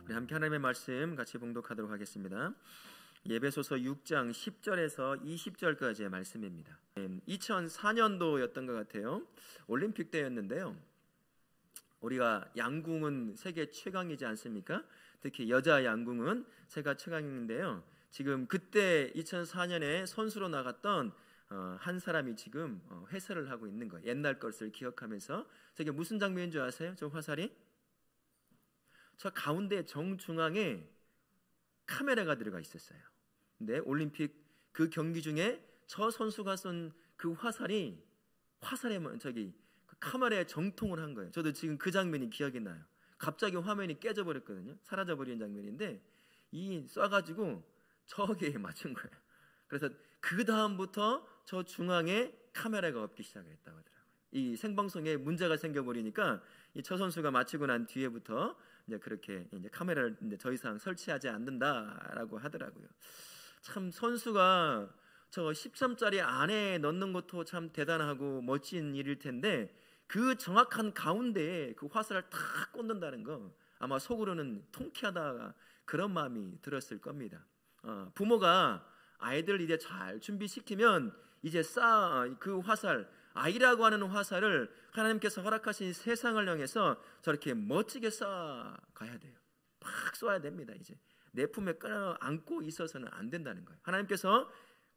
우리 함께 하나님의 말씀 같이 봉독하도록 하겠습니다. 에베소서 6장 10절에서 20절까지의 말씀입니다. 2004년도였던 것 같아요. 올림픽 때였는데요. 우리가 양궁은 세계 최강이지 않습니까? 특히 여자 양궁은 세계 최강인데요. 지금 그때 2004년에 선수로 나갔던 한 사람이 지금 해설을 하고 있는 거예요. 옛날 것을 기억하면서. 저게 무슨 장면인 줄 아세요? 저 화살이? 저 가운데 정중앙에 카메라가 들어가 있었어요. 근데 올림픽 그 경기 중에 저 선수가 쏜 그 화살에 저기 그 카메라에 정통을 한 거예요. 저도 지금 그 장면이 기억이 나요. 갑자기 화면이 깨져버렸거든요. 사라져버린 장면인데 이 쏴가지고 저기에 맞춘 거예요. 그래서 그 다음부터 저 중앙에 카메라가 없기 시작했다고 하더라고요. 이 생방송에 문제가 생겨버리니까 이 저 선수가 마치고 난 뒤에부터 이제 그렇게 이제 카메라를 이제 더 이상 설치하지 않는다라고 하더라고요. 참 선수가 저 10점짜리 안에 넣는 것도 참 대단하고 멋진 일일 텐데 그 정확한 가운데에 그 화살을 탁 꽂는다는 거 아마 속으로는 통쾌하다 그런 마음이 들었을 겁니다. 부모가 아이들 이제 잘 준비시키면 이제 그 화살 아이라고 하는 화살을 하나님께서 허락하신 세상을 향해서 저렇게 멋지게 쏴가야 돼요. 팍 쏴야 됩니다. 이제 내 품에 끌어안고 있어서는 안 된다는 거예요. 하나님께서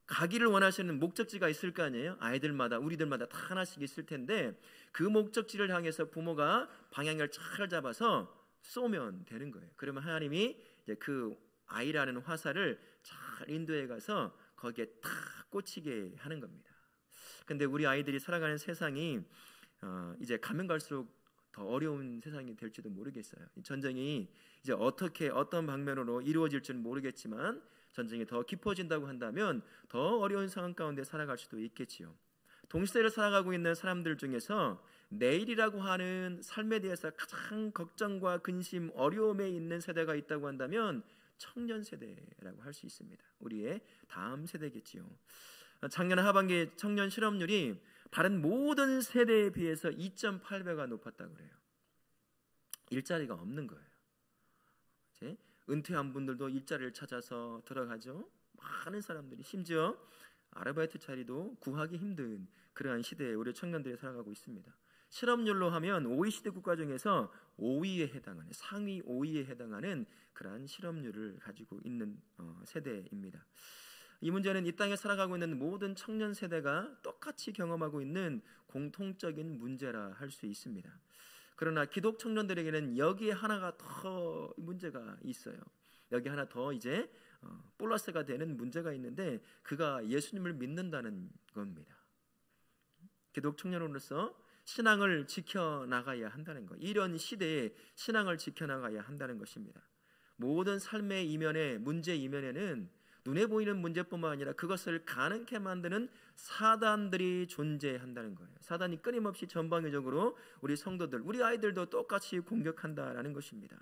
가기를 원하시는 목적지가 있을 거 아니에요. 아이들마다 우리들마다 다 하나씩 있을 텐데 그 목적지를 향해서 부모가 방향을 잘 잡아서 쏘면 되는 거예요. 그러면 하나님이 이제 그 아이라는 화살을 잘 인도해 가서 거기에 탁 꽂히게 하는 겁니다. 근데 우리 아이들이 살아가는 세상이 이제 가면 갈수록 더 어려운 세상이 될지도 모르겠어요. 이 전쟁이 이제 어떻게 어떤 방면으로 이루어질지는 모르겠지만 전쟁이 더 깊어진다고 한다면 더 어려운 상황 가운데 살아갈 수도 있겠지요. 동시대를 살아가고 있는 사람들 중에서 내일이라고 하는 삶에 대해서 가장 걱정과 근심, 어려움에 있는 세대가 있다고 한다면 청년 세대라고 할 수 있습니다. 우리의 다음 세대겠지요. 작년 하반기 청년 실업률이 다른 모든 세대에 비해서 2.8배가 높았다고 그래요. 일자리가 없는 거예요. 이제 은퇴한 분들도 일자리를 찾아서 들어가죠. 많은 사람들이 심지어 아르바이트 자리도 구하기 힘든 그러한 시대에 우리 청년들이 살아가고 있습니다. 실업률로 하면 OECD 국가 중에서 5위에 해당하는 상위 5위에 해당하는 그러한 실업률을 가지고 있는 세대입니다. 이 문제는 이 땅에 살아가고 있는 모든 청년 세대가 똑같이 경험하고 있는 공통적인 문제라 할 수 있습니다. 그러나 기독 청년들에게는 여기에 하나가 더 문제가 있어요. 여기 하나 더 이제 플러스가 되는 문제가 있는데 그가 예수님을 믿는다는 겁니다. 기독 청년으로서 신앙을 지켜나가야 한다는 것. 이런 시대에 신앙을 지켜나가야 한다는 것입니다. 모든 삶의 이면에 문제 이면에는 눈에 보이는 문제뿐만 아니라 그것을 가능케 만드는 사단들이 존재한다는 거예요. 사단이 끊임없이 전방위적으로 우리 성도들, 우리 아이들도 똑같이 공격한다라는 것입니다.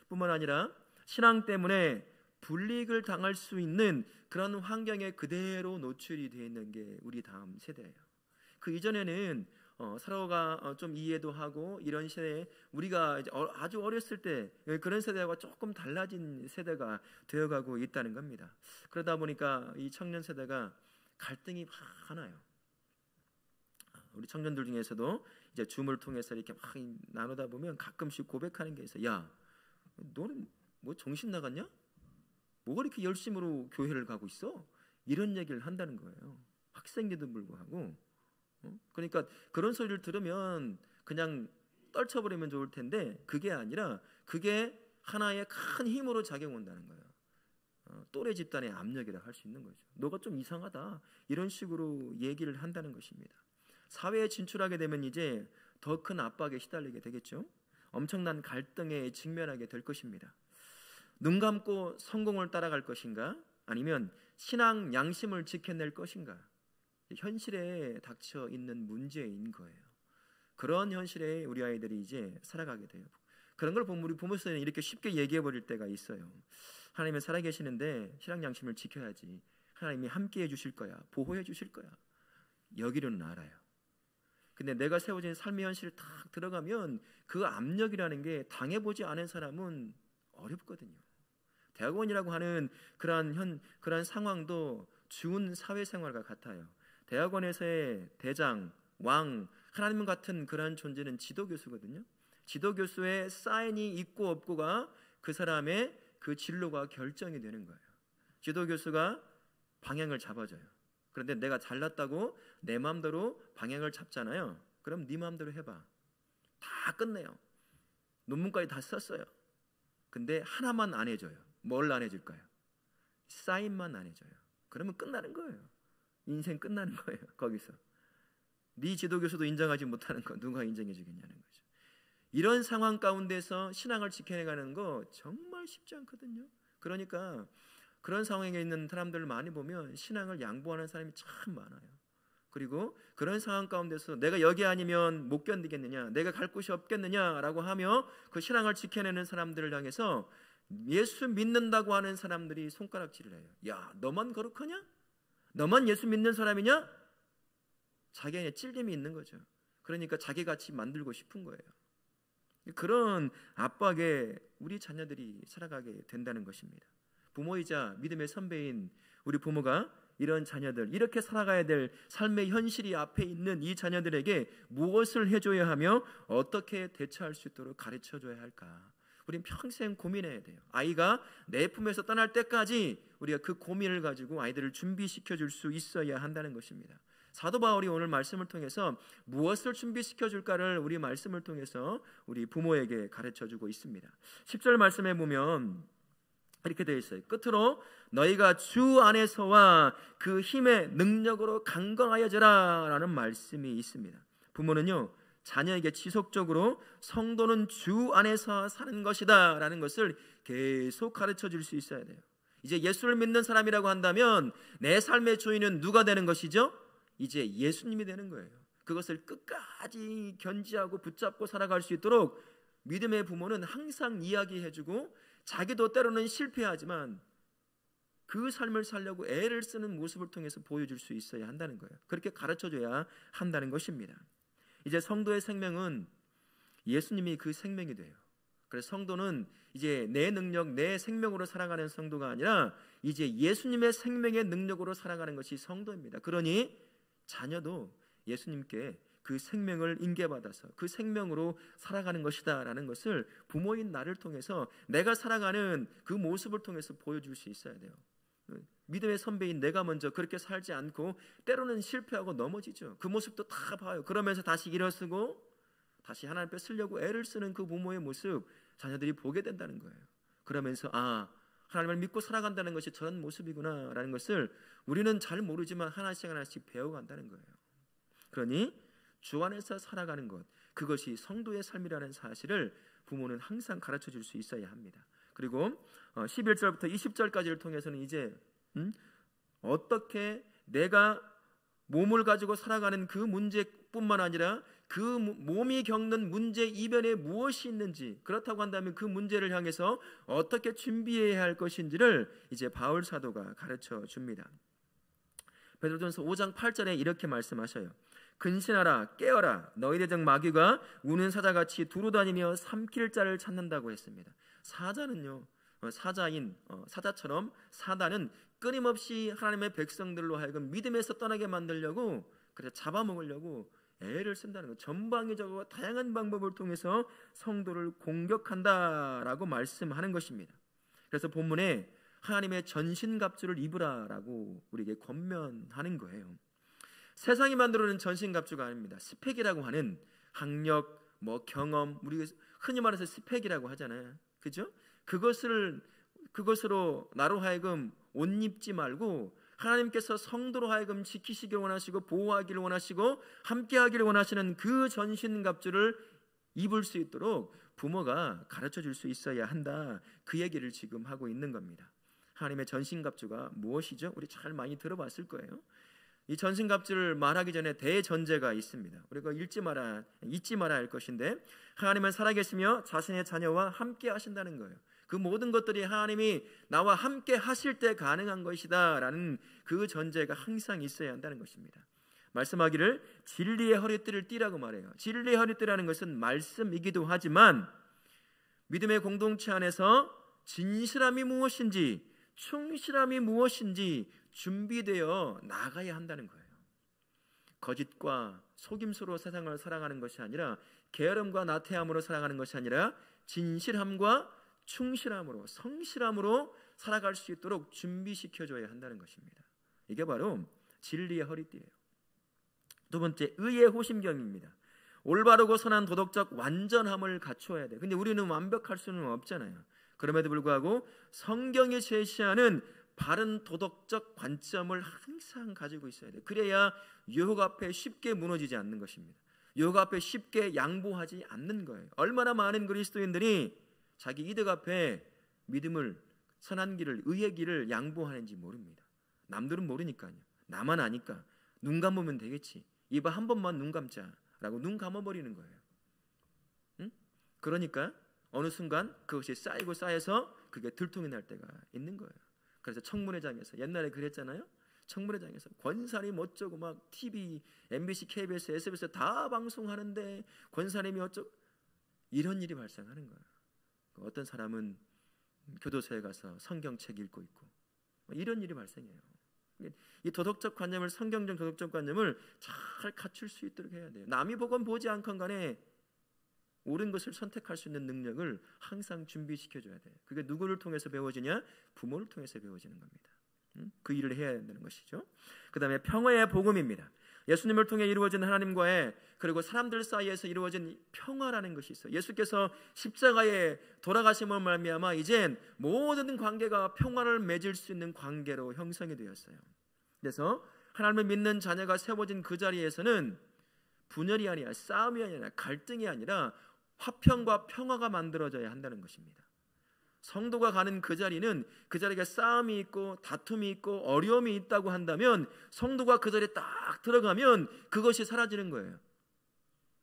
뿐만 아니라 신앙 때문에 불이익을 당할 수 있는 그런 환경에 그대로 노출이 되어 있는 게 우리 다음 세대예요. 그 이전에는 서로가 좀 이해도 하고 이런 시대에 우리가 아주 어렸을 때 그런 세대와 조금 달라진 세대가 되어가고 있다는 겁니다. 그러다 보니까 이 청년 세대가 갈등이 많아요. 우리 청년들 중에서도 이제 줌을 통해서 이렇게 막 나누다 보면 가끔씩 고백하는 게 있어요. 야, 너는 뭐 정신 나갔냐? 뭐가 이렇게 열심으로 교회를 가고 있어? 이런 얘기를 한다는 거예요. 학생인데도 불구하고. 그러니까 그런 소리를 들으면 그냥 떨쳐버리면 좋을 텐데 그게 아니라 그게 하나의 큰 힘으로 작용한다는 거예요. 또래 집단의 압력이라 할 수 있는 거죠. 너가 좀 이상하다 이런 식으로 얘기를 한다는 것입니다. 사회에 진출하게 되면 이제 더 큰 압박에 시달리게 되겠죠. 엄청난 갈등에 직면하게 될 것입니다. 눈 감고 성공을 따라갈 것인가 아니면 신앙 양심을 지켜낼 것인가, 현실에 닥쳐 있는 문제인 거예요. 그런 현실에 우리 아이들이 이제 살아가게 돼요. 그런 걸 보면 우리 부모님은 이렇게 쉽게 얘기해 버릴 때가 있어요. 하나님은 살아계시는데 신앙 양심을 지켜야지. 하나님이 함께해 주실 거야, 보호해 주실 거야. 여기로는 알아요. 근데 내가 세워진 삶의 현실을 탁 들어가면 그 압력이라는 게 당해보지 않은 사람은 어렵거든요. 대학원이라고 하는 그러한 상황도 좋은 사회생활과 같아요. 대학원에서의 대장, 왕, 하나님 같은 그러한 존재는 지도교수거든요. 지도교수의 사인이 있고 없고가 그 사람의 그 진로가 결정이 되는 거예요. 지도교수가 방향을 잡아줘요. 그런데 내가 잘났다고 내 마음대로 방향을 잡잖아요. 그럼 네 마음대로 해봐. 다 끝내요. 논문까지 다 썼어요. 근데 하나만 안 해줘요. 뭘 안 해줄까요? 사인만 안 해줘요. 그러면 끝나는 거예요. 인생 끝나는 거예요. 거기서 네 지도교수도 인정하지 못하는 거 누가 인정해 주겠냐는 거죠. 이런 상황 가운데서 신앙을 지켜내가는 거 정말 쉽지 않거든요. 그러니까 그런 상황에 있는 사람들을 많이 보면 신앙을 양보하는 사람이 참 많아요. 그리고 그런 상황 가운데서 내가 여기 아니면 못 견디겠느냐, 내가 갈 곳이 없겠느냐라고 하며 그 신앙을 지켜내는 사람들을 향해서 예수 믿는다고 하는 사람들이 손가락질을 해요. 야, 너만 거룩하냐? 너만 예수 믿는 사람이냐? 자기에 찔림이 있는 거죠. 그러니까 자기같이 만들고 싶은 거예요. 그런 압박에 우리 자녀들이 살아가게 된다는 것입니다. 부모이자 믿음의 선배인 우리 부모가 이런 자녀들, 이렇게 살아가야 될 삶의 현실이 앞에 있는 이 자녀들에게 무엇을 해줘야 하며 어떻게 대처할 수 있도록 가르쳐줘야 할까? 우린 평생 고민해야 돼요. 아이가 내 품에서 떠날 때까지 우리가 그 고민을 가지고 아이들을 준비시켜 줄 수 있어야 한다는 것입니다. 사도 바울이 오늘 말씀을 통해서 무엇을 준비시켜 줄까를 우리 말씀을 통해서 우리 부모에게 가르쳐 주고 있습니다. 10절 말씀에 보면 이렇게 되어 있어요. 끝으로 너희가 주 안에서와 그 힘의 능력으로 강건하여져라 라는 말씀이 있습니다. 부모는요, 자녀에게 지속적으로 성도는 주 안에서 사는 것이다 라는 것을 계속 가르쳐 줄 수 있어야 돼요. 이제 예수를 믿는 사람이라고 한다면 내 삶의 주인은 누가 되는 것이죠? 이제 예수님이 되는 거예요. 그것을 끝까지 견지하고 붙잡고 살아갈 수 있도록 믿음의 부모는 항상 이야기해주고 자기도 때로는 실패하지만 그 삶을 살려고 애를 쓰는 모습을 통해서 보여줄 수 있어야 한다는 거예요. 그렇게 가르쳐줘야 한다는 것입니다. 이제 성도의 생명은 예수님이 그 생명이 돼요. 그래서 성도는 이제 내 능력, 내 생명으로 살아가는 성도가 아니라 이제 예수님의 생명의 능력으로 살아가는 것이 성도입니다. 그러니 자녀도 예수님께 그 생명을 인계받아서 그 생명으로 살아가는 것이다 라는 것을 부모인 나를 통해서 내가 살아가는 그 모습을 통해서 보여줄 수 있어야 돼요. 믿음의 선배인 내가 먼저 그렇게 살지 않고 때로는 실패하고 넘어지죠. 그 모습도 다 봐요. 그러면서 다시 일어서고 다시 하나님 앞에 쓰려고 애를 쓰는 그 부모의 모습 자녀들이 보게 된다는 거예요. 그러면서 하나님을 믿고 살아간다는 것이 저런 모습이구나 라는 것을 우리는 잘 모르지만 하나씩 하나씩 배워간다는 거예요. 그러니 주 안에서 살아가는 것, 그것이 성도의 삶이라는 사실을 부모는 항상 가르쳐 줄 수 있어야 합니다. 그리고 11절부터 20절까지를 통해서는 이제 어떻게 내가 몸을 가지고 살아가는 그 문제뿐만 아니라 그 몸이 겪는 문제 이변에 무엇이 있는지, 그렇다고 한다면 그 문제를 향해서 어떻게 준비해야 할 것인지를 이제 바울 사도가 가르쳐 줍니다. 베드로전서 5장 8절에 이렇게 말씀하셔요. 근신하라, 깨어라, 너희 대적 마귀가 우는 사자같이 두루다니며 삼킬 자를 찾는다고 했습니다. 사자는요, 사자처럼 사단은 끊임없이 하나님의 백성들로 하여금 믿음에서 떠나게 만들려고, 그래서 잡아먹으려고 애를 쓴다는 것, 전방위적으로 다양한 방법을 통해서 성도를 공격한다라고 말씀하는 것입니다. 그래서 본문에 하나님의 전신갑주를 입으라라고 우리에게 권면하는 거예요. 세상이 만들어낸 전신갑주가 아닙니다. 스펙이라고 하는 학력, 경험, 우리가 흔히 말해서 스펙이라고 하잖아요. 그죠? 그것으로 나로 하여금 옷 입지 말고 하나님께서 성도로 하여금 지키시길 원하시고 보호하기를 원하시고 함께하기를 원하시는 그 전신갑주를 입을 수 있도록 부모가 가르쳐 줄 수 있어야 한다. 그 얘기를 지금 하고 있는 겁니다. 하나님의 전신갑주가 무엇이죠? 우리 잘 많이 들어봤을 거예요. 이 전신갑주를 말하기 전에 대전제가 있습니다. 우리가 잊지 말아야 할 것인데, 하나님은 살아계시며 자신의 자녀와 함께 하신다는 거예요. 그 모든 것들이 하나님이 나와 함께 하실 때 가능한 것이다 라는 그 전제가 항상 있어야 한다는 것입니다. 말씀하기를 진리의 허리띠를 띠라고 말해요. 진리의 허리띠라는 것은 말씀이기도 하지만 믿음의 공동체 안에서 진실함이 무엇인지, 충실함이 무엇인지 준비되어 나가야 한다는 거예요. 거짓과 속임수로 세상을 살아가는 것이 아니라, 게으름과 나태함으로 살아가는 것이 아니라 진실함과 충실함으로, 성실함으로 살아갈 수 있도록 준비시켜줘야 한다는 것입니다. 이게 바로 진리의 허리띠예요. 두 번째, 의의 호심경입니다. 올바르고 선한 도덕적 완전함을 갖추어야 돼요. 근데 우리는 완벽할 수는 없잖아요. 그럼에도 불구하고 성경이 제시하는 바른 도덕적 관점을 항상 가지고 있어야 돼요. 그래야 유혹 앞에 쉽게 무너지지 않는 것입니다. 유혹 앞에 쉽게 양보하지 않는 거예요. 얼마나 많은 그리스도인들이 자기 이득 앞에 믿음을, 선한 길을, 의의 길을 양보하는지 모릅니다. 남들은 모르니까요. 나만 아니까 눈 감으면 되겠지, 이봐 한 번만 눈 감자 라고 눈 감아버리는 거예요. 응? 그러니까 어느 순간 그것이 쌓이고 쌓여서 그게 들통이 날 때가 있는 거예요. 그래서 청문회장에서, 옛날에 그랬잖아요. 청문회장에서 권사님 어쩌고 막 TV, MBC, KBS, SBS 다 방송하는데 권사님이 어쩌고, 이런 일이 발생하는 거예요. 어떤 사람은 교도소에 가서 성경책 읽고 있고, 이런 일이 발생해요. 이 도덕적 관념을, 성경적 도덕적 관념을 잘 갖출 수 있도록 해야 돼요. 남이 보건 보지 않건 간에 옳은 것을 선택할 수 있는 능력을 항상 준비시켜줘야 돼요. 그게 누구를 통해서 배워지냐? 부모를 통해서 배워지는 겁니다. 그 일을 해야 된다는 것이죠. 그 다음에 평화의 복음입니다. 예수님을 통해 이루어진 하나님과의, 그리고 사람들 사이에서 이루어진 평화라는 것이 있어요. 예수께서 십자가에 돌아가심을 말미암아 이젠 모든 관계가 평화를 맺을 수 있는 관계로 형성이 되었어요. 그래서 하나님을 믿는 자녀가 세워진 그 자리에서는 분열이 아니라, 싸움이 아니라, 갈등이 아니라 화평과 평화가 만들어져야 한다는 것입니다. 성도가 가는 그 자리는, 그 자리에 싸움이 있고 다툼이 있고 어려움이 있다고 한다면, 성도가 그 자리에 딱 들어가면 그것이 사라지는 거예요.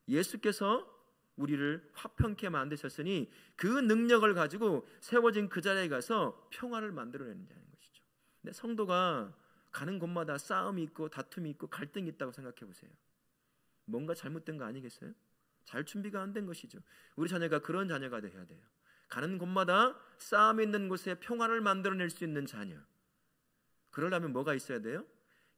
예수께서 우리를 화평케 만드셨으니 그 능력을 가지고 세워진 그 자리에 가서 평화를 만들어내는 자인 것이죠. 근데 성도가 가는 곳마다 싸움이 있고 다툼이 있고 갈등이 있다고 생각해 보세요. 뭔가 잘못된 거 아니겠어요? 잘 준비가 안 된 것이죠. 우리 자녀가 그런 자녀가 되어야 돼요. 가는 곳마다 싸움이 있는 곳에 평화를 만들어낼 수 있는 자녀. 그러려면 뭐가 있어야 돼요?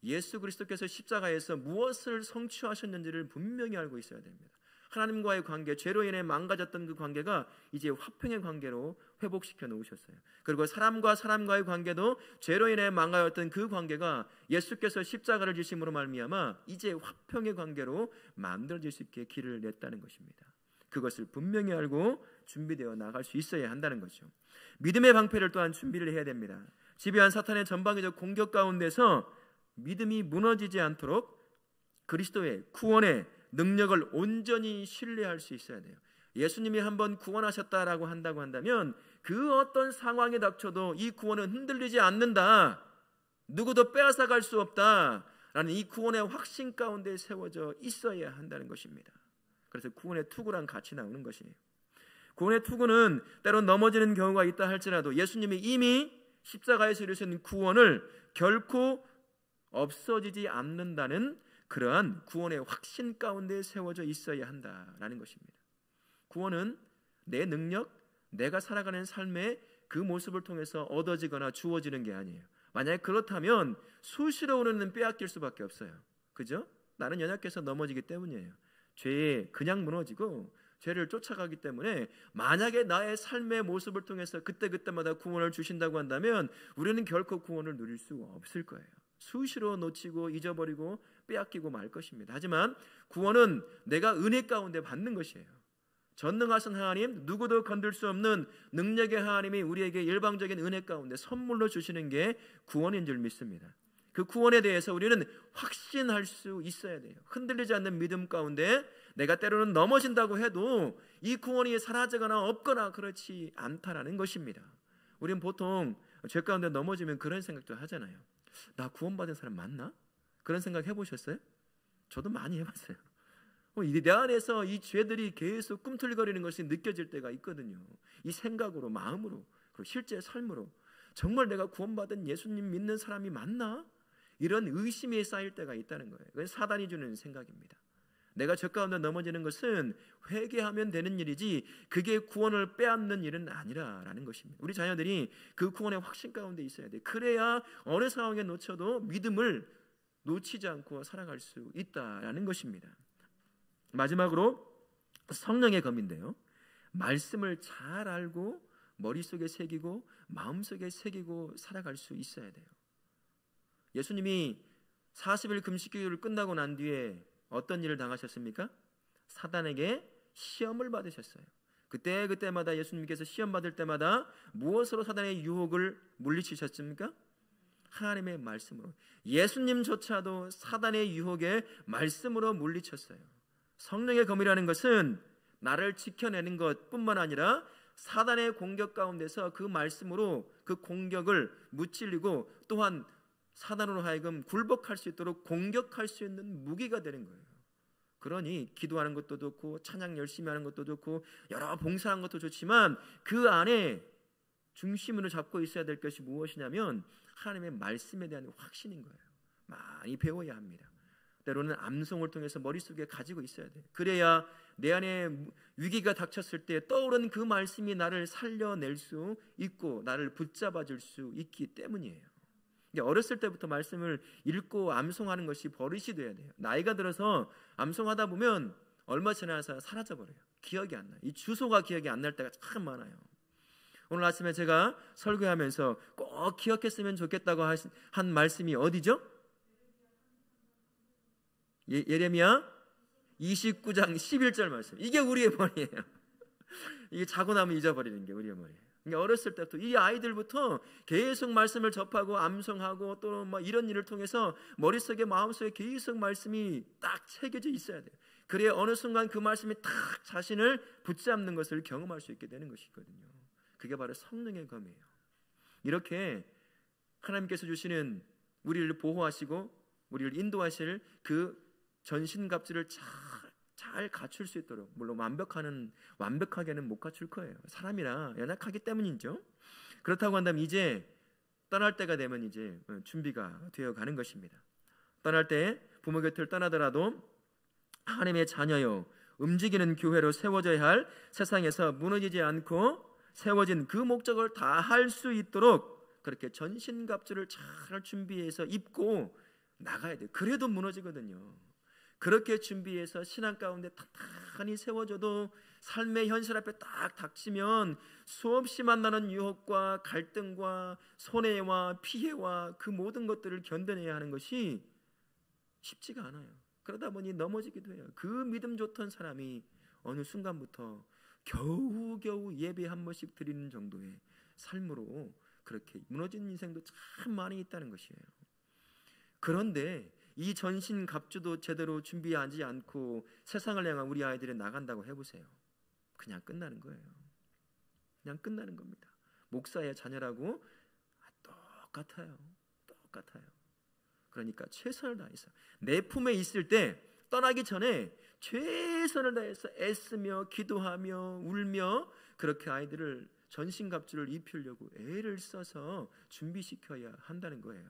예수 그리스도께서 십자가에서 무엇을 성취하셨는지를 분명히 알고 있어야 됩니다. 하나님과의 관계, 죄로 인해 망가졌던 그 관계가 이제 화평의 관계로 회복시켜 놓으셨어요. 그리고 사람과 사람과의 관계도 죄로 인해 망가졌던 그 관계가 예수께서 십자가를 지심으로 말미암아 이제 화평의 관계로 만들어질 수 있게 길을 냈다는 것입니다. 그것을 분명히 알고 준비되어 나갈 수 있어야 한다는 거죠. 믿음의 방패를 또한 준비를 해야 됩니다. 지배한 사탄의 전방위적 공격 가운데서 믿음이 무너지지 않도록 그리스도의 구원의 능력을 온전히 신뢰할 수 있어야 돼요. 예수님이 한번 구원하셨다라고 한다면 그 어떤 상황이 닥쳐도 이 구원은 흔들리지 않는다, 누구도 빼앗아갈 수 없다라는 이 구원의 확신 가운데 세워져 있어야 한다는 것입니다. 그래서 구원의 투구랑 같이 나오는 것이에요. 구원의 투구는 때론 넘어지는 경우가 있다 할지라도 예수님이 이미 십자가에서 이루신 구원을 결코 없어지지 않는다는 그러한 구원의 확신 가운데 세워져 있어야 한다라는 것입니다. 구원은 내 능력, 내가 살아가는 삶의 그 모습을 통해서 얻어지거나 주어지는 게 아니에요. 만약에 그렇다면 수시로 오는 빼앗길 수밖에 없어요. 그죠? 나는 연약해서 넘어지기 때문이에요. 죄에 그냥 무너지고 죄를 쫓아가기 때문에 만약에 나의 삶의 모습을 통해서 그때그때마다 구원을 주신다고 한다면 우리는 결코 구원을 누릴 수가 없을 거예요. 수시로 놓치고 잊어버리고 빼앗기고 말 것입니다. 하지만 구원은 내가 은혜 가운데 받는 것이에요. 전능하신 하나님, 누구도 건들 수 없는 능력의 하나님이 우리에게 일방적인 은혜 가운데 선물로 주시는 게 구원인 줄 믿습니다. 그 구원에 대해서 우리는 확신할 수 있어야 돼요. 흔들리지 않는 믿음 가운데 내가 때로는 넘어진다고 해도 이 구원이 사라지거나 없거나 그렇지 않다라는 것입니다. 우리는 보통 죄 가운데 넘어지면 그런 생각도 하잖아요. 나 구원받은 사람 맞나? 그런 생각 해보셨어요? 저도 많이 해봤어요. 내 안에서 이 죄들이 계속 꿈틀거리는 것이 느껴질 때가 있거든요. 이 생각으로, 마음으로, 그리고 실제 삶으로 정말 내가 구원받은 예수님 믿는 사람이 맞나? 이런 의심이 쌓일 때가 있다는 거예요. 그건 사단이 주는 생각입니다. 내가 저 가운데 넘어지는 것은 회개하면 되는 일이지 그게 구원을 빼앗는 일은 아니라라는 것입니다. 우리 자녀들이 그 구원의 확신 가운데 있어야 돼. 그래야 어느 상황에 놓쳐도 믿음을 놓치지 않고 살아갈 수 있다라는 것입니다. 마지막으로 성령의 검인데요, 말씀을 잘 알고 머릿속에 새기고 마음속에 새기고 살아갈 수 있어야 돼요. 예수님이 40일 금식기도를 끝나고 난 뒤에 어떤 일을 당하셨습니까? 사단에게 시험을 받으셨어요. 그때마다 예수님께서 시험 받을 때마다 무엇으로 사단의 유혹을 물리치셨습니까? 하나님의 말씀으로. 예수님조차도 사단의 유혹에 말씀으로 물리쳤어요. 성령의 검이라는 것은 나를 지켜내는 것뿐만 아니라 사단의 공격 가운데서 그 말씀으로 그 공격을 무찔리고 또한 사단으로 하여금 굴복할 수 있도록 공격할 수 있는 무기가 되는 거예요. 그러니 기도하는 것도 좋고 찬양 열심히 하는 것도 좋고 여러 봉사하는 것도 좋지만 그 안에 중심으로 잡고 있어야 될 것이 무엇이냐면 하나님의 말씀에 대한 확신인 거예요. 많이 배워야 합니다. 때로는 암송을 통해서 머릿속에 가지고 있어야 돼요. 그래야 내 안에 위기가 닥쳤을 때 떠오른 그 말씀이 나를 살려낼 수 있고 나를 붙잡아 줄 수 있기 때문이에요. 어렸을 때부터 말씀을 읽고 암송하는 것이 버릇이 돼야 돼요. 나이가 들어서 암송하다 보면 얼마 지나서 사라져버려요. 기억이 안 나요. 이 주소가 기억이 안 날 때가 참 많아요. 오늘 아침에 제가 설교하면서 꼭 기억했으면 좋겠다고 한 말씀이 어디죠? 예레미야 29장 11절 말씀. 이게 우리의 머리예요. 이게 자고 나면 잊어버리는 게 우리의 머리예요. 그러니까 어렸을 때부터 이 아이들부터 계속 말씀을 접하고 암송하고 또 뭐 이런 일을 통해서 머릿속에 마음속에 계속 말씀이 딱 새겨져 있어야 돼요. 그래야 어느 순간 그 말씀이 딱 자신을 붙잡는 것을 경험할 수 있게 되는 것이거든요. 그게 바로 성령의 검이에요. 이렇게 하나님께서 주시는 우리를 보호하시고 우리를 인도하실 그 전신갑주를 잘 갖출 수 있도록, 물론 완벽하게는 못 갖출 거예요. 사람이라 연약하기 때문이죠. 그렇다고 한다면 이제 떠날 때가 되면 이제 준비가 되어 가는 것입니다. 떠날 때 부모 곁을 떠나더라도 하나님의 자녀요 움직이는 교회로 세워져야 할 세상에서 무너지지 않고 세워진 그 목적을 다 할 수 있도록 그렇게 전신갑주를 잘 준비해서 입고 나가야 돼요. 그래도 무너지거든요. 그렇게 준비해서 신앙 가운데 탄탄히 세워져도 삶의 현실 앞에 딱 닥치면 수없이 만나는 유혹과 갈등과 손해와 피해와 그 모든 것들을 견뎌내야 하는 것이 쉽지가 않아요. 그러다 보니 넘어지기도 해요. 그 믿음 좋던 사람이 어느 순간부터 겨우겨우 예배 한 번씩 드리는 정도의 삶으로 그렇게 무너진 인생도 참 많이 있다는 것이에요. 그런데 이 전신 갑주도 제대로 준비하지 않고 세상을 향한 우리 아이들이 나간다고 해보세요. 그냥 끝나는 거예요. 그냥 끝나는 겁니다. 목사의 자녀라고 똑같아요. 그러니까 최선을 다해서 내 품에 있을 때 떠나기 전에 최선을 다해서 애쓰며 기도하며 울며 그렇게 아이들을 전신갑주를 입히려고 애를 써서 준비시켜야 한다는 거예요.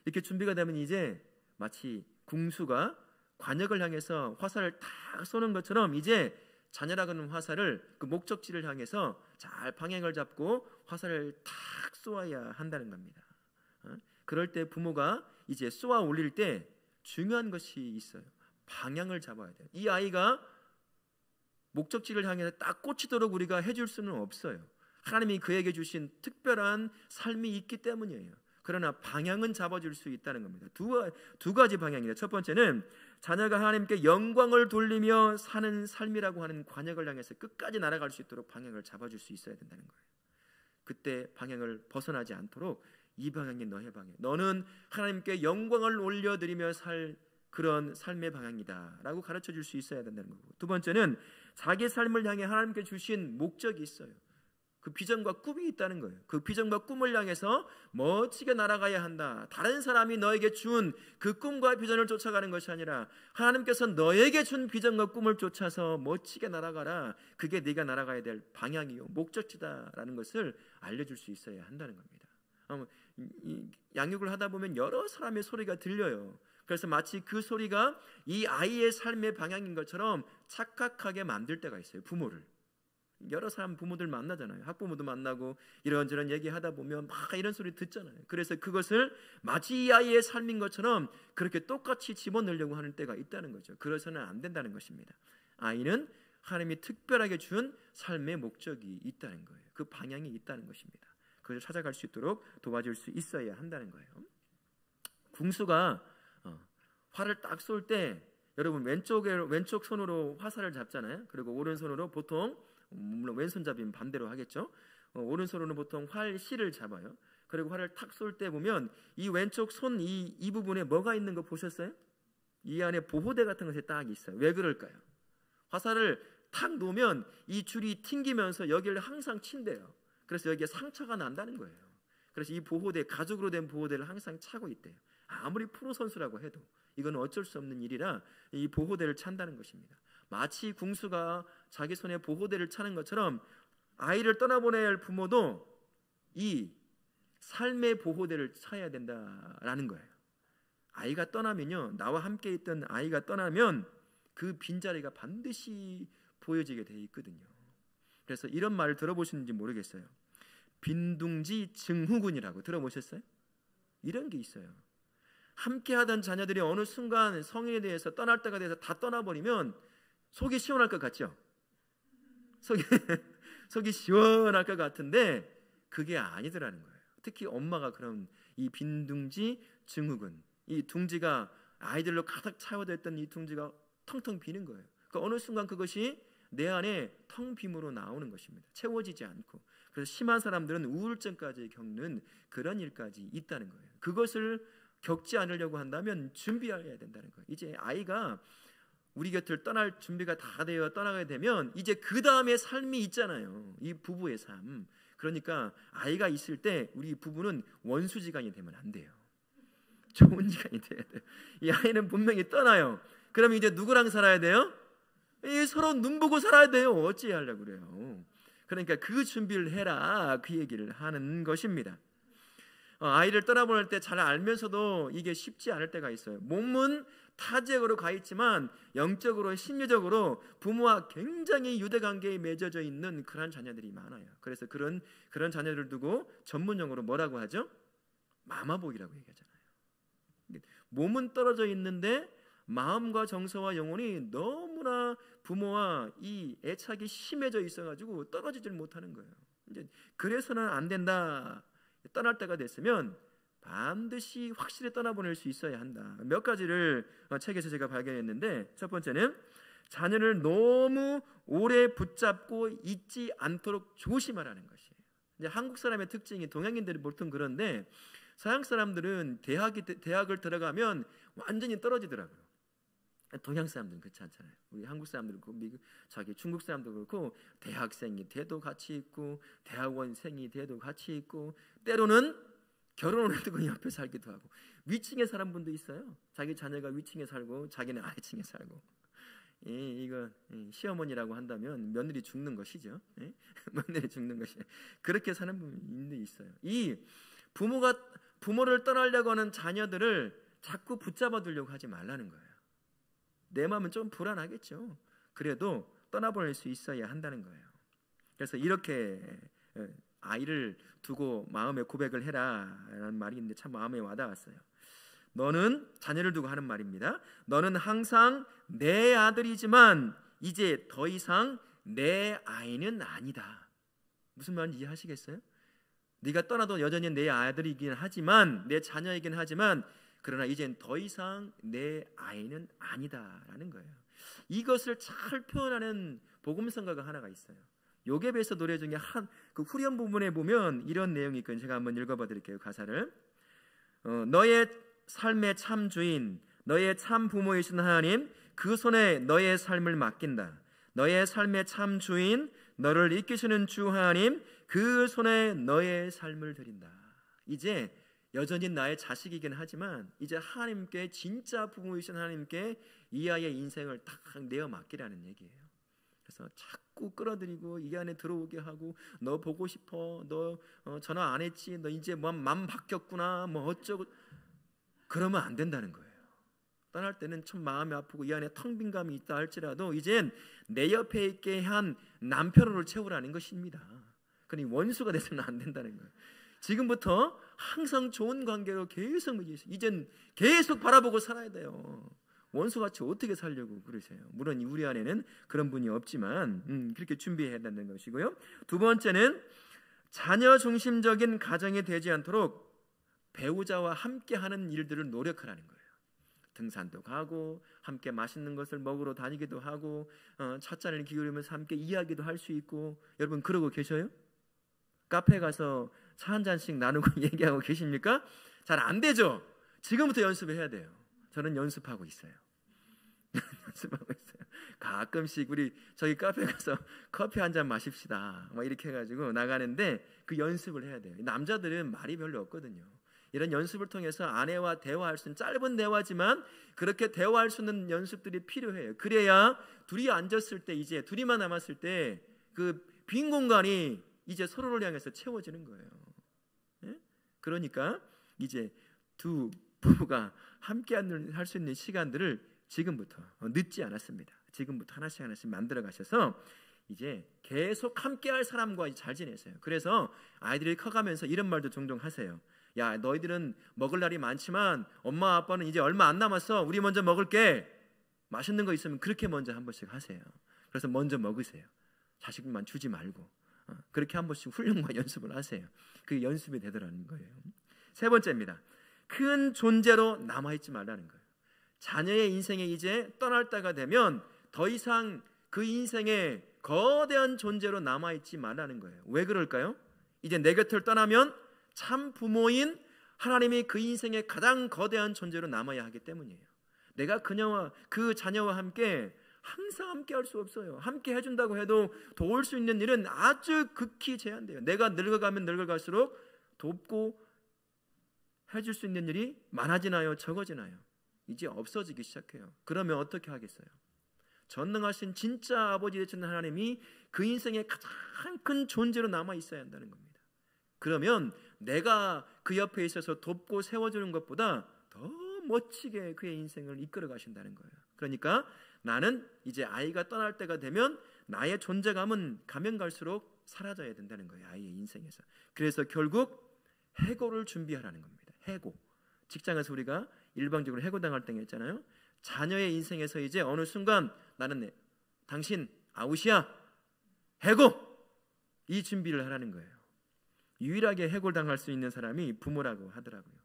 이렇게 준비가 되면 이제 마치 궁수가 관역을 향해서 화살을 탁 쏘는 것처럼 이제 자녀라고 하는 화살을 그 목적지를 향해서 잘 방향을 잡고 화살을 탁 쏘아야 한다는 겁니다. 그럴 때 부모가 이제 쏘아 올릴 때 중요한 것이 있어요. 방향을 잡아야 돼요. 이 아이가 목적지를 향해서 딱 꽂히도록 우리가 해줄 수는 없어요. 하나님이 그에게 주신 특별한 삶이 있기 때문이에요. 그러나 방향은 잡아줄 수 있다는 겁니다. 두 가지 방향이에요. 첫 번째는 자녀가 하나님께 영광을 돌리며 사는 삶이라고 하는 관역을 향해서 끝까지 날아갈 수 있도록 방향을 잡아줄 수 있어야 된다는 거예요. 그때 방향을 벗어나지 않도록 이 방향이 너의 방향, 너는 하나님께 영광을 올려드리며 살 그런 삶의 방향이다 라고 가르쳐 줄 수 있어야 된다는 거고, 두 번째는 자기 삶을 향해 하나님께 주신 목적이 있어요. 그 비전과 꿈이 있다는 거예요. 그 비전과 꿈을 향해서 멋지게 날아가야 한다. 다른 사람이 너에게 준 그 꿈과 비전을 쫓아가는 것이 아니라 하나님께서 너에게 준 비전과 꿈을 쫓아서 멋지게 날아가라. 그게 네가 날아가야 될 방향이요 목적지다라는 것을 알려줄 수 있어야 한다는 겁니다. 양육을 하다 보면 여러 사람의 소리가 들려요. 그래서 마치 그 소리가 이 아이의 삶의 방향인 것처럼 착각하게 만들 때가 있어요. 부모를. 여러 사람 부모들 만나잖아요. 학부모도 만나고 이런저런 얘기하다 보면 막 이런 소리 듣잖아요. 그래서 그것을 마치 이 아이의 삶인 것처럼 그렇게 똑같이 집어넣으려고 하는 때가 있다는 거죠. 그래서는 안 된다는 것입니다. 아이는 하나님이 특별하게 준 삶의 목적이 있다는 거예요. 그 방향이 있다는 것입니다. 그것을 찾아갈 수 있도록 도와줄 수 있어야 한다는 거예요. 궁수가 활을 딱 쏠 때 여러분 왼쪽 손으로 화살을 잡잖아요. 그리고 오른손으로 보통, 물론 왼손잡이면 반대로 하겠죠. 오른손으로는 보통 활실을 잡아요. 그리고 활을 탁 쏠 때 보면 이 왼쪽 손 이 부분에 뭐가 있는 거 보셨어요? 이 안에 보호대 같은 것이 딱 있어요. 왜 그럴까요? 화살을 탁 놓으면 이 줄이 튕기면서 여기를 항상 친대요. 그래서 여기에 상처가 난다는 거예요. 그래서 이 보호대, 가죽으로 된 보호대를 항상 차고 있대요. 아무리 프로 선수라고 해도 이건 어쩔 수 없는 일이라 이 보호대를 찬다는 것입니다. 마치 궁수가 자기 손에 보호대를 차는 것처럼 아이를 떠나보낼 부모도 이 삶의 보호대를 차야 된다라는 거예요. 아이가 떠나면요, 나와 함께 있던 아이가 떠나면 그 빈자리가 반드시 보여지게 돼 있거든요. 그래서 이런 말을 들어보셨는지 모르겠어요. 빈둥지 증후군이라고 들어보셨어요? 이런 게 있어요. 함께하던 자녀들이 어느 순간 성인에 대해서 떠날 때가 돼서 다 떠나버리면 속이 시원할 것 같죠? 속이 시원할 것 같은데 그게 아니더라는 거예요. 특히 엄마가 그런 이 빈둥지 증후군, 이 둥지가 아이들로 가득 차워져 있던 이 둥지가 텅텅 비는 거예요. 그러니까 어느 순간 그것이 내 안에 텅 빔으로 나오는 것입니다. 채워지지 않고. 그래서 심한 사람들은 우울증까지 겪는 그런 일까지 있다는 거예요. 그것을 겪지 않으려고 한다면 준비해야 된다는 거예요. 이제 아이가 우리 곁을 떠날 준비가 다 되어 떠나게 되면 이제 그 다음에 삶이 있잖아요. 이 부부의 삶. 그러니까 아이가 있을 때 우리 부부는 원수지간이 되면 안 돼요. 좋은 지간이 돼야 돼요. 이 아이는 분명히 떠나요. 그러면 이제 누구랑 살아야 돼요? 서로 눈 보고 살아야 돼요. 어찌 하려고 그래요. 그러니까 그 준비를 해라, 그 얘기를 하는 것입니다. 아이를 떠나보낼 때 잘 알면서도 이게 쉽지 않을 때가 있어요. 몸은 타 지역으로 가 있지만 영적으로, 심리적으로 부모와 굉장히 유대관계에 맺어져 있는 그런 자녀들이 많아요. 그래서 그런 자녀를 두고 전문용어로 뭐라고 하죠? 마마보이라고 얘기하잖아요. 몸은 떨어져 있는데 마음과 정서와 영혼이 너무나 부모와 이 애착이 심해져 있어가지고 떨어지질 못하는 거예요. 이제 그래서는 안 된다. 떠날 때가 됐으면 반드시 확실히 떠나보낼 수 있어야 한다. 몇 가지를 책에서 제가 발견했는데, 첫 번째는 자녀를 너무 오래 붙잡고 잊지 않도록 조심하라는 것이에요. 이제 한국 사람의 특징이, 동양인들이 보통 그런데 서양 사람들은 대학을 들어가면 완전히 떨어지더라고요. 동양 사람들은 그렇지 않잖아요. 우리 한국 사람들은 그렇고 미국, 중국 사람도 그렇고 대학생이 돼도 같이 있고 대학원생이 돼도 같이 있고 때로는 결혼을 해도 그 옆에 살기도 하고, 위층에 사는 분도 있어요. 자기 자녀가 위층에 살고 자기는 아래층에 살고. 이거 시어머니라고 한다면 며느리 죽는 것이죠. 며느리 죽는 것이. 그렇게 사는 분도 있어요. 이 부모를 떠나려고 하는 자녀들을 자꾸 붙잡아 두려고 하지 말라는 거예요. 내 마음은 좀 불안하겠죠. 그래도 떠나보낼 수 있어야 한다는 거예요. 그래서 이렇게 아이를 두고 마음의 고백을 해라 라는 말이 있는데 참 마음에 와닿았어요. 너는, 자녀를 두고 하는 말입니다. 너는 항상 내 아들이지만 이제 더 이상 내 아이는 아니다. 무슨 말인지 이해하시겠어요? 네가 떠나도 여전히 내 아들이긴 하지만, 내 자녀이긴 하지만, 그러나 이젠 더 이상 내 아이는 아니다라는 거예요. 이것을 잘 표현하는 복음성가가 하나가 있어요. 요게베서 노래 중에 그 후렴 부분에 보면 이런 내용이 있거든요. 제가 한번 읽어봐 드릴게요. 가사를. 너의 삶의 참 주인, 너의 참 부모이신 하나님, 그 손에 너의 삶을 맡긴다. 너의 삶의 참 주인, 너를 이끄시는 주 하나님, 그 손에 너의 삶을 드린다. 이제 여전히 나의 자식이긴 하지만 이제 하나님께, 진짜 부모이신 하나님께 이 아이의 인생을 딱 내어 맡기라는 얘기예요. 그래서 자꾸 끌어들이고 이 안에 들어오게 하고, 너 보고 싶어, 너 전화 안 했지, 너 이제 맘 바뀌었구나, 뭐 어쩌고, 그러면 안 된다는 거예요. 떠날 때는 참 마음이 아프고 이 안에 텅 빈 감이 있다 할지라도 이젠 내 옆에 있게 한 남편으로 채우라는 것입니다. 그러니 원수가 돼서는 안 된다는 거예요. 지금부터 항상 좋은 관계로 계속 이젠 계속 바라보고 살아야 돼요. 원수같이 어떻게 살려고 그러세요? 물론 우리 안에는 그런 분이 없지만 그렇게 준비해야 된다는 것이고요. 두 번째는 자녀 중심적인 가정이 되지 않도록 배우자와 함께하는 일들을 노력하라는 거예요. 등산도 가고 함께 맛있는 것을 먹으러 다니기도 하고 찻잔을 기울이면서 함께 이야기도 할 수 있고. 여러분 그러고 계셔요? 카페 가서 차 한 잔씩 나누고 얘기하고 계십니까? 잘 안 되죠? 지금부터 연습을 해야 돼요. 저는 연습하고 있어요. 연습하고 있어요. 가끔씩 우리 저희 카페 가서 커피 한 잔 마십시다 막 이렇게 해가지고 나가는데 그 연습을 해야 돼요. 남자들은 말이 별로 없거든요. 이런 연습을 통해서 아내와 대화할 수 있는, 짧은 대화지만 그렇게 대화할 수 있는 연습들이 필요해요. 그래야 둘이 앉았을 때, 이제 둘이만 남았을 때 그 빈 공간이 이제 서로를 향해서 채워지는 거예요. 예? 그러니까 이제 두 부부가 함께 할 수 있는 시간들을 지금부터, 늦지 않았습니다. 지금부터 하나씩 하나씩 만들어 가셔서 이제 계속 함께 할 사람과 잘 지내세요. 그래서 아이들이 커가면서 이런 말도 종종 하세요. 야, 너희들은 먹을 날이 많지만 엄마 아빠는 이제 얼마 안 남았어. 우리 먼저 먹을게. 맛있는 거 있으면 그렇게 먼저 한 번씩 하세요. 그래서 먼저 먹으세요. 자식만 주지 말고 그렇게 한 번씩 훈련과 연습을 하세요. 그게 연습이 되더라는 거예요. 세 번째입니다. 큰 존재로 남아있지 말라는 거예요. 자녀의 인생에 이제 떠날 때가 되면 더 이상 그 인생에 거대한 존재로 남아있지 말라는 거예요. 왜 그럴까요? 이제 내 곁을 떠나면 참 부모인 하나님이 그 인생에 가장 거대한 존재로 남아야 하기 때문이에요. 내가 그녀와 그 자녀와 함께 항상 함께 할 수 없어요. 함께 해준다고 해도 도울 수 있는 일은 아주 극히 제한돼요. 내가 늙어가면 늙어갈수록 돕고 해줄 수 있는 일이 많아지나요? 적어지나요? 이제 없어지기 시작해요. 그러면 어떻게 하겠어요? 전능하신 진짜 아버지 되시는 하나님이 그 인생에 가장 큰 존재로 남아 있어야 한다는 겁니다. 그러면 내가 그 옆에 있어서 돕고 세워주는 것보다 더 멋지게 그의 인생을 이끌어 가신다는 거예요. 그러니까 나는 이제 아이가 떠날 때가 되면 나의 존재감은 가면 갈수록 사라져야 된다는 거예요. 아이의 인생에서. 그래서 결국 해고를 준비하라는 겁니다. 해고. 직장에서 우리가 일방적으로 해고당할 때가 있잖아요. 자녀의 인생에서 이제 어느 순간 나는 당신 아웃이야. 해고. 이 준비를 하라는 거예요. 유일하게 해고를 당할 수 있는 사람이 부모라고 하더라고요.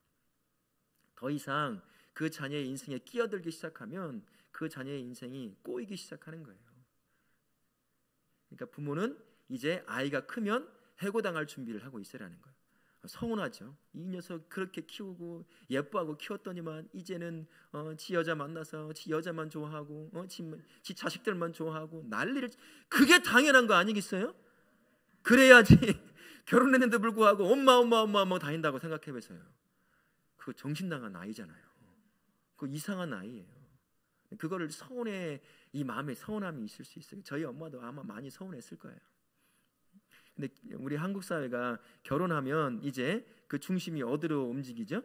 더 이상 그 자녀의 인생에 끼어들기 시작하면 그 자녀의 인생이 꼬이기 시작하는 거예요. 그러니까 부모는 이제 아이가 크면 해고당할 준비를 하고 있으라는 거예요. 서운하죠. 이 녀석 그렇게 키우고 예뻐하고 키웠더니만 이제는 지 여자 만나서 지 여자만 좋아하고 지 자식들만 좋아하고 난리를. 그게 당연한 거 아니겠어요? 그래야지 결혼했는데 불구하고 엄마 다닌다고 생각해보세요. 그거 정신나간 아이잖아요. 그거 이상한 아이예요. 그거를 서운해, 이 마음에 서운함이 있을 수 있어요. 저희 엄마도 아마 많이 서운했을 거예요. 근데 우리 한국 사회가 결혼하면 이제 그 중심이 어디로 움직이죠?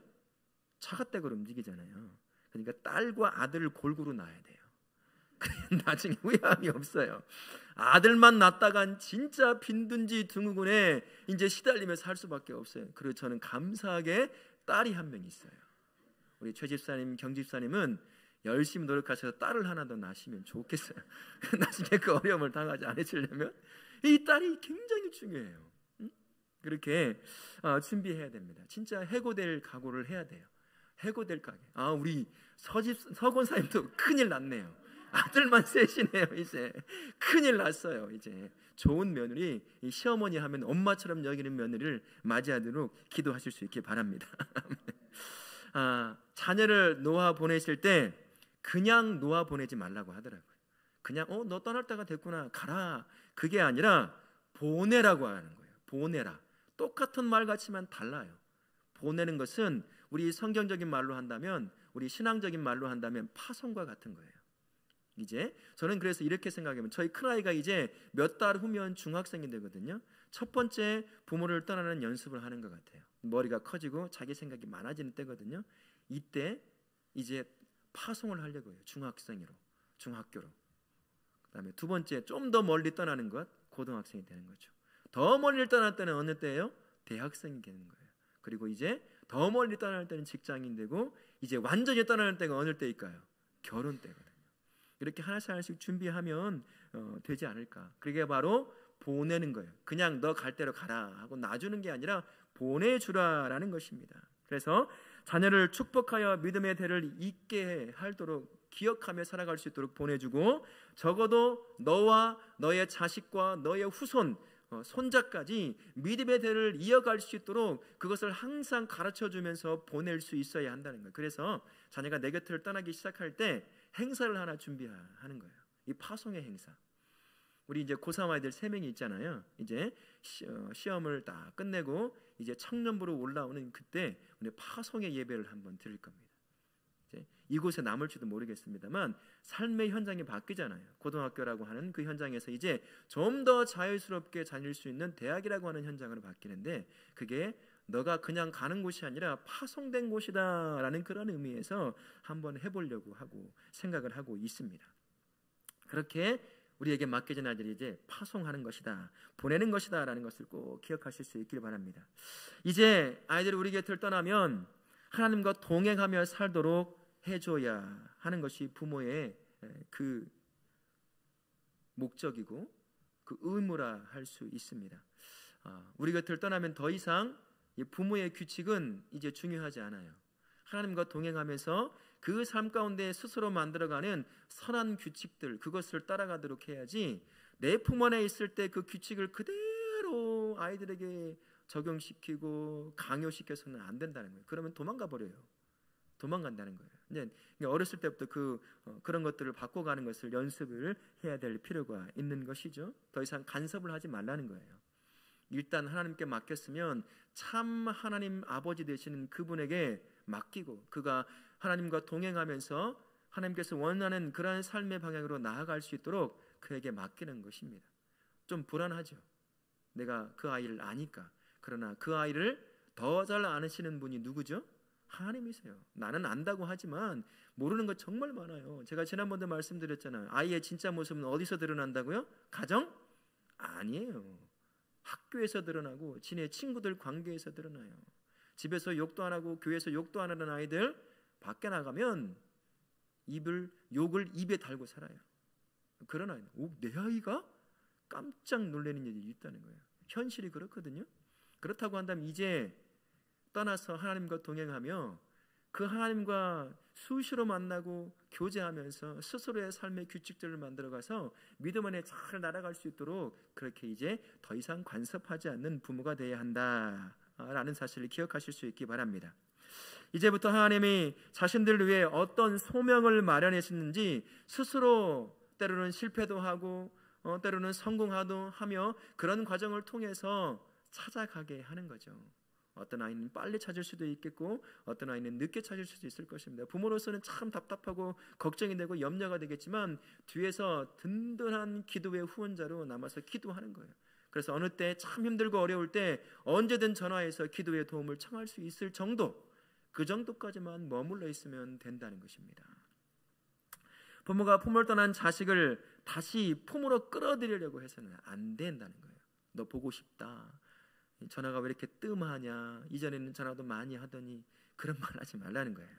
차가댁으로 움직이잖아요. 그러니까 딸과 아들을 골고루 낳아야 돼요. 나중에 후회함이 없어요. 아들만 낳다간 진짜 빈둥지 증후군에 이제 시달리면서 살 수밖에 없어요. 그리고 저는 감사하게 딸이 한 명 있어요. 우리 최 집사님, 경 집사님은 열심히 노력하셔서 딸을 하나 더 낳으시면 좋겠어요. 나중에 그 어려움을 당하지 않으시려면 이 딸이 굉장히 중요해요. 그렇게 준비해야 됩니다. 진짜 해고될 각오를 해야 돼요. 해고될 가게. 우리 서권사님도 큰일 났네요. 아들만 셋이네요. 이제 큰일 났어요. 이제 좋은 며느리, 시어머니 하면 엄마처럼 여기는 며느리를 맞이하도록 기도하실 수 있길 바랍니다. 자녀를 놓아 보내실 때 그냥 놓아 보내지 말라고 하더라고요. 그냥 너 떠날 때가 됐구나 가라, 그게 아니라 보내라고 하는 거예요. 보내라. 똑같은 말 같지만 달라요. 보내는 것은 우리 성경적인 말로 한다면, 우리 신앙적인 말로 한다면 파송과 같은 거예요. 이제 저는 그래서 이렇게 생각해요. 저희 큰아이가 이제 몇 달 후면 중학생이 되거든요. 첫 번째 부모를 떠나는 연습을 하는 것 같아요. 머리가 커지고 자기 생각이 많아지는 때거든요. 이때 이제 파송을 하려고 해요. 중학교로. 그다음에 두 번째, 좀 더 멀리 떠나는 것, 고등학생이 되는 거죠. 더 멀리 떠날 때는 어느 때예요? 대학생이 되는 거예요. 그리고 이제 더 멀리 떠날 때는 직장인 되고, 이제 완전히 떠나는 때가 어느 때일까요? 결혼 때거든요. 이렇게 하나씩 준비하면 되지 않을까. 그게 바로 보내는 거예요. 그냥 너 갈 대로 가라 하고 놔주는 게 아니라 보내주라라는 것입니다. 그래서 자녀를 축복하여 믿음의 대를 잇게 하도록 기억하며 살아갈 수 있도록 보내주고, 적어도 너와 너의 자식과 너의 후손, 손자까지 믿음의 대를 이어갈 수 있도록 그것을 항상 가르쳐주면서 보낼 수 있어야 한다는 거예요. 그래서 자녀가 내 곁을 떠나기 시작할 때 행사를 하나 준비하는 거예요. 이 파송의 행사. 우리 이제 고3 아이들 3명이 있잖아요. 이제 시험을 다 끝내고 이제 청년부로 올라오는 그때 우리 파송의 예배를 한번 드릴 겁니다. 이제 이곳에 남을지도 모르겠습니다만 삶의 현장이 바뀌잖아요. 고등학교라고 하는 그 현장에서 이제 좀 더 자유스럽게 다닐 수 있는 대학이라고 하는 현장으로 바뀌는데, 그게 너가 그냥 가는 곳이 아니라 파송된 곳이다라는 그런 의미에서 한번 해보려고 하고 생각을 하고 있습니다. 그렇게 우리에게 맡겨진 아이들이 이제 파송하는 것이다, 보내는 것이다 라는 것을 꼭 기억하실 수 있길 바랍니다. 이제 아이들이 우리 곁을 떠나면 하나님과 동행하며 살도록 해줘야 하는 것이 부모의 그 목적이고 그 의무라 할 수 있습니다. 우리 곁을 떠나면 더 이상 부모의 규칙은 이제 중요하지 않아요. 하나님과 동행하면서 그 삶 가운데 스스로 만들어가는 선한 규칙들, 그것을 따라가도록 해야지, 내 품 안에 있을 때 그 규칙을 그대로 아이들에게 적용시키고 강요시켜서는 안 된다는 거예요. 그러면 도망가 버려요. 도망간다는 거예요. 이제 어렸을 때부터 그런 것들을 바꿔가는 것을 연습을 해야 될 필요가 있는 것이죠. 더 이상 간섭을 하지 말라는 거예요. 일단 하나님께 맡겼으면 참 하나님 아버지 되시는 그분에게 맡기고, 그가 하나님과 동행하면서 하나님께서 원하는 그러한 삶의 방향으로 나아갈 수 있도록 그에게 맡기는 것입니다. 좀 불안하죠. 내가 그 아이를 아니까. 그러나 그 아이를 더 잘 아시는 분이 누구죠? 하나님이세요. 나는 안다고 하지만 모르는 것 정말 많아요. 제가 지난번도 말씀드렸잖아요. 아이의 진짜 모습은 어디서 드러난다고요? 가정? 아니에요. 학교에서 드러나고 지네 친구들 관계에서 드러나요. 집에서 욕도 안 하고 교회에서 욕도 안 하는 아이들 밖에 나가면 욕을 입에 달고 살아요. 그런 아이는 내 아이가? 깜짝 놀라는 일이 있다는 거예요. 현실이 그렇거든요. 그렇다고 한다면 이제 떠나서 하나님과 동행하며 그 하나님과 수시로 만나고 교제하면서 스스로의 삶의 규칙들을 만들어가서 믿음 안에 잘 날아갈 수 있도록 그렇게 이제 더 이상 간섭하지 않는 부모가 되어야 한다라는 사실을 기억하실 수 있기 바랍니다. 이제부터 하나님이 자신들을 위해 어떤 소명을 마련하셨는지 스스로 때로는 실패도 하고 때로는 성공하도 하며 그런 과정을 통해서 찾아가게 하는 거죠. 어떤 아이는 빨리 찾을 수도 있겠고 어떤 아이는 늦게 찾을 수도 있을 것입니다. 부모로서는 참 답답하고 걱정이 되고 염려가 되겠지만 뒤에서 든든한 기도의 후원자로 남아서 기도하는 거예요. 그래서 어느 때 참 힘들고 어려울 때 언제든 전화해서 기도의 도움을 청할 수 있을 정도, 그 정도까지만 머물러 있으면 된다는 것입니다. 부모가 품을 떠난 자식을 다시 품으로 끌어들이려고 해서는 안 된다는 거예요. 너 보고 싶다, 전화가 왜 이렇게 뜸하냐, 이전에는 전화도 많이 하더니, 그런 말 하지 말라는 거예요.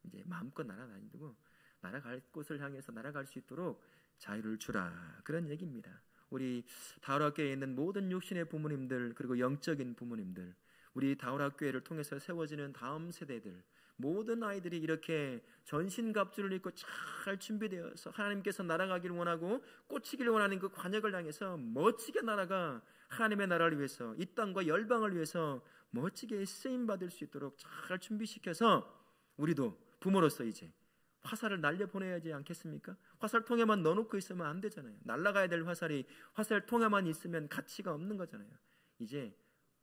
이제 마음껏 날아다니고 날아갈 곳을 향해서 날아갈 수 있도록 자유를 주라, 그런 얘기입니다. 우리 다울학교에 있는 모든 육신의 부모님들, 그리고 영적인 부모님들, 우리 다울학교회를 통해서 세워지는 다음 세대들, 모든 아이들이 이렇게 전신갑주를 입고 잘 준비되어서 하나님께서 날아가기를 원하고 꽂히기를 원하는 그 관역을 향해서 멋지게 날아가 하나님의 나라를 위해서, 이 땅과 열방을 위해서 멋지게 쓰임받을 수 있도록 잘 준비시켜서 우리도 부모로서 이제 화살을 날려보내야 하지 않겠습니까? 화살통에만 넣어놓고 있으면 안 되잖아요. 날아가야 될 화살이 화살통에만 있으면 가치가 없는 거잖아요. 이제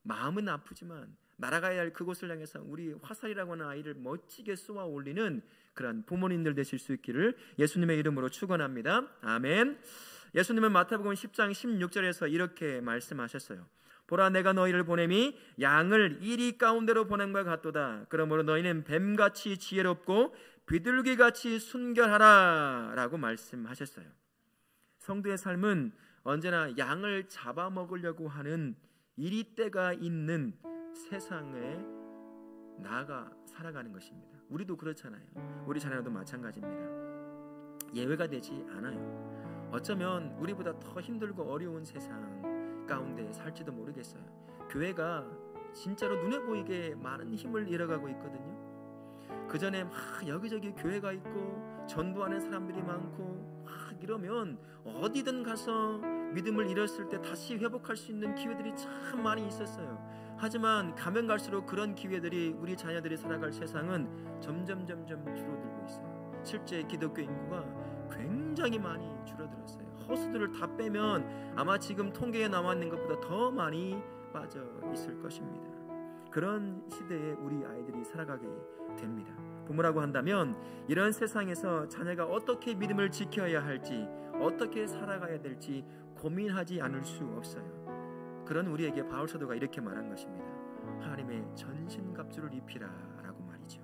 마음은 아프지만 날아가야 할 그곳을 향해서 우리 화살이라고 하는 아이를 멋지게 쏘아 올리는 그런 부모님들 되실 수 있기를 예수님의 이름으로 축원합니다. 아멘. 예수님은 마태복음 10장 16절에서 이렇게 말씀하셨어요. 보라, 내가 너희를 보냄이 양을 이리 가운데로 보냄과 같도다. 그러므로 너희는 뱀같이 지혜롭고 비둘기같이 순결하라 라고 말씀하셨어요. 성도의 삶은 언제나 양을 잡아먹으려고 하는 이리때가 있는 세상에 나아가 살아가는 것입니다. 우리도 그렇잖아요. 우리 자녀도 마찬가지입니다. 예외가 되지 않아요. 어쩌면 우리보다 더 힘들고 어려운 세상 가운데 살지도 모르겠어요. 교회가 진짜로 눈에 보이게 많은 힘을 잃어가고 있거든요. 그 전에 막 여기저기 교회가 있고 전도하는 사람들이 많고 막 이러면 어디든 가서 믿음을 잃었을 때 다시 회복할 수 있는 기회들이 참 많이 있었어요. 하지만 가면 갈수록 그런 기회들이 우리 자녀들이 살아갈 세상은 점점 줄어들고 있어요. 실제 기독교 인구가 굉장히 많이 줄어들었어요. 허수들을 다 빼면 아마 지금 통계에 나와 있는 것보다 더 많이 빠져 있을 것입니다. 그런 시대에 우리 아이들이 살아가게 됩니다. 부모라고 한다면 이런 세상에서 자녀가 어떻게 믿음을 지켜야 할지, 어떻게 살아가야 될지 고민하지 않을 수 없어요. 그런 우리에게 바울 사도가 이렇게 말한 것입니다. 하나님의 전신갑주를 입히라 라고 말이죠.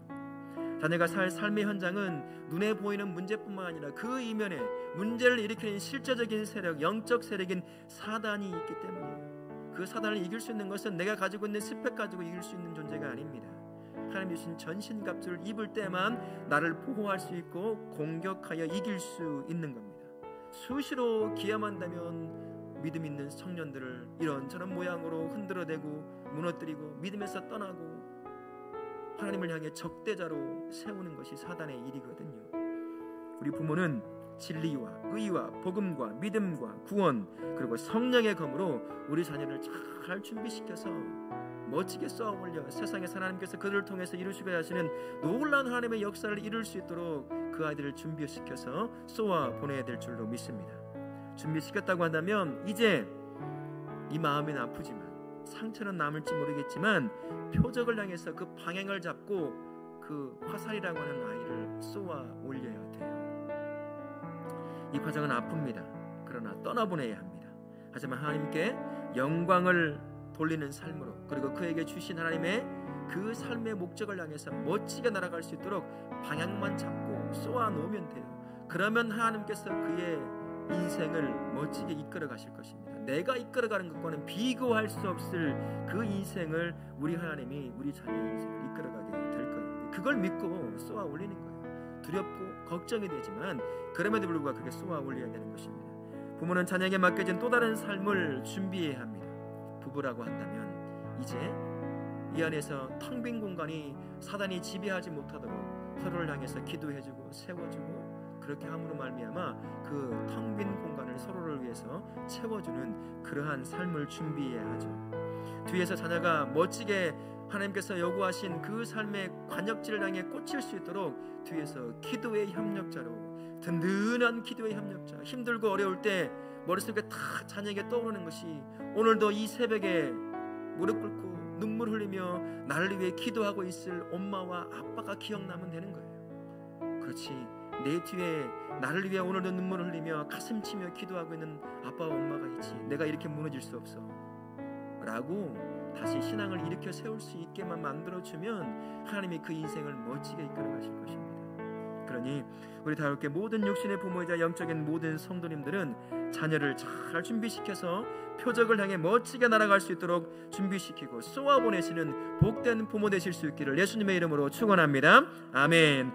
자녀가 살 삶의 현장은 눈에 보이는 문제뿐만 아니라 그 이면에 문제를 일으키는 실제적인 세력, 영적 세력인 사단이 있기 때문이에요. 그 사단을 이길 수 있는 것은 내가 가지고 있는 스펙 가지고 이길 수 있는 존재가 아닙니다. 하나님 주신 전신갑주를 입을 때만 나를 보호할 수 있고 공격하여 이길 수 있는 겁니다. 수시로 기회만다면 믿음 있는 청년들을 이런저런 모양으로 흔들어대고 무너뜨리고 믿음에서 떠나고 하나님을 향해 적대자로 세우는 것이 사단의 일이거든요. 우리 부모는 진리와 의와 복음과 믿음과 구원 그리고 성령의 검으로 우리 자녀를 잘 준비시켜서 멋지게 쏘아올려 세상에서 하나님께서 그들을 통해서 이루시고자 하시는 놀라운 하나님의 역사를 이룰 수 있도록 그 아이들을 준비시켜서 쏘아 보내야 될 줄로 믿습니다. 준비시켰다고 한다면 이제 이 마음은 아프지만 상처는 남을지 모르겠지만 표적을 향해서 그 방향을 잡고 그 화살이라고 하는 아이를 쏘아 올려야 돼요. 이 과정은 아픕니다. 그러나 떠나보내야 합니다. 하지만 하나님께 영광을 돌리는 삶으로 그리고 그에게 주신 하나님의 그 삶의 목적을 향해서 멋지게 날아갈 수 있도록 방향만 잡고 쏘아 놓으면 돼요. 그러면 하나님께서 그의 인생을 멋지게 이끌어 가실 것입니다. 내가 이끌어가는 것과는 비교할 수 없을 그 인생을 우리 하나님이 우리 자녀의 인생을 이끌어가게 될 거예요. 그걸 믿고 쏘아 올리는 거예요. 두렵고 걱정이 되지만 그럼에도 불구하고 그렇게 쏘아 올려야 되는 것입니다. 부모는 자녀에게 맡겨진 또 다른 삶을 준비해야 합니다. 부부라고 한다면 이제 이 안에서 텅 빈 공간이 사단이 지배하지 못하도록 서로를 향해서 기도해주고 세워주고 그렇게 함으로 말미암아 그 텅 빈 공간을 서로를 위해서 채워주는 그러한 삶을 준비해야 하죠. 뒤에서 자녀가 멋지게 하나님께서 요구하신 그 삶의 관역지를 향해 꽂힐 수 있도록 뒤에서 기도의 협력자로 든든한 기도의 협력자, 힘들고 어려울 때 머릿속에 다 자녀에게 떠오르는 것이 오늘도 이 새벽에 무릎 꿇고 눈물 흘리며 나를 위해 기도하고 있을 엄마와 아빠가 기억나면 되는 거예요. 그렇지, 내 뒤에 나를 위해 오늘도 눈물을 흘리며 가슴 치며 기도하고 있는 아빠와 엄마가 있지. 내가 이렇게 무너질 수 없어 라고 다시 신앙을 일으켜 세울 수 있게만 만들어주면 하나님이 그 인생을 멋지게 이끌어 가실 것입니다. 그러니 우리 다윗께 모든 육신의 부모이자 영적인 모든 성도님들은 자녀를 잘 준비시켜서 표적을 향해 멋지게 날아갈 수 있도록 준비시키고 쏘아보내시는 복된 부모 되실 수 있기를 예수님의 이름으로 축원합니다. 아멘.